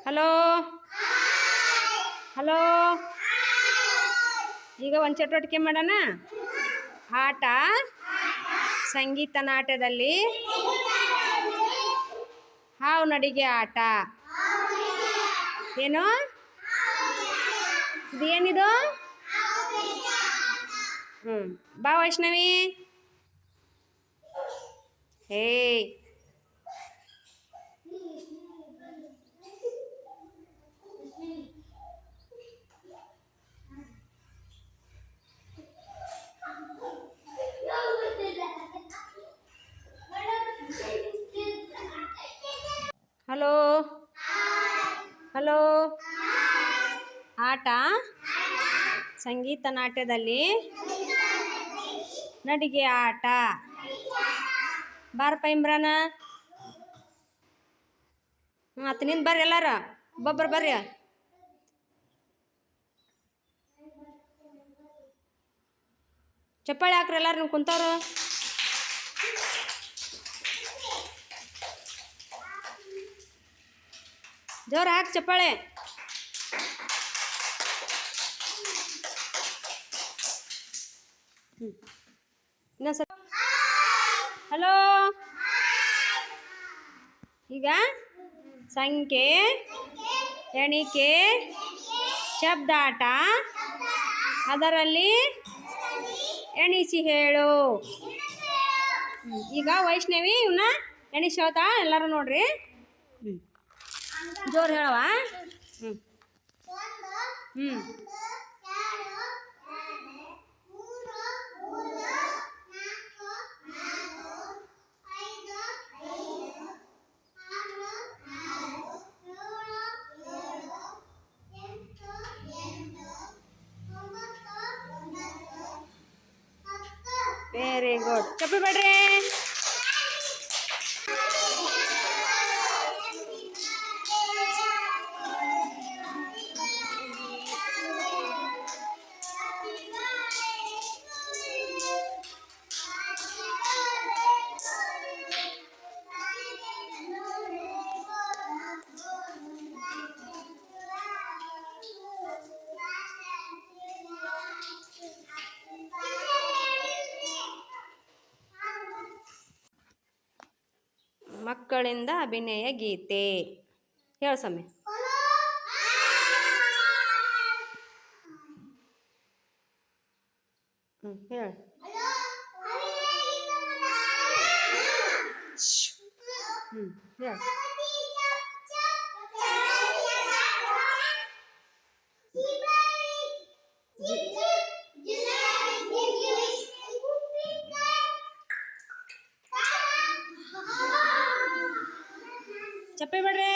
Hello hello. ಈಗ ಒಂದು ಚಟುವಟಿಕೆ ಮಾಡೋಣ. ಆಟ ಸಂಗೀತ ನಾಟ್ಯದಲ್ಲಿ ಹಾವು ನಡಿಗೆ ಆಟ. ಏನು ಇದು? ಏನಿದು? ಬಾ ವೈಷ್ಣವಿ. ಏಯ್ ಹಲೋ ಹಲೋ. ಆಟ ಸಂಗೀತ ನಾಟ್ಯದಲ್ಲಿ ನಡಿಗೆ ಆಟ. ಬಾರಪ್ಪ ಇಮ್ರಾನ. ಮತ್ತು ನಿಂದು ಬರ್ರಿ ಎಲ್ಲಾರ ಒಬ್ಬೊಬ್ಬರು ಬರ್ರಿ. ಚಪ್ಪಾಳೆ ಹಾಕ್ರಿ ಎಲ್ಲಾರು ನೀವು ಕುಂತವ್ರು. ಜೋರು ಹಾಕಿ ಚಪ್ಪಾಳೆ. ಇನ್ನೊಂದ್ಸಲ ಹಲೋ. ಈಗ ಸಂಖ್ಯೆ ಎಣಿಕೆ ಶಬ್ದಾಟ ಅದರಲ್ಲಿ ಎಣಿಸಿ ಹೇಳು. ಈಗ ವೈಷ್ಣವಿ ಇವನ್ನ ಎಣಿಸಿ ಹೇಳ್ತಾ ಎಲ್ಲರೂ ನೋಡ್ರಿ. ಜೋರು ಹೇಳವ. Very good. ಚಪ್ಪಲಿ ಬೇಡ್ರಿ. ಮಕ್ಕಳಿಂದ ಅಭಿನಯ ಗೀತೆ ಹೇಳು ಸಮಯ. ಹೇಳು. ಹೇಳು. ಚಪ್ಪಲಿ ಬಿಡ್ರಿ.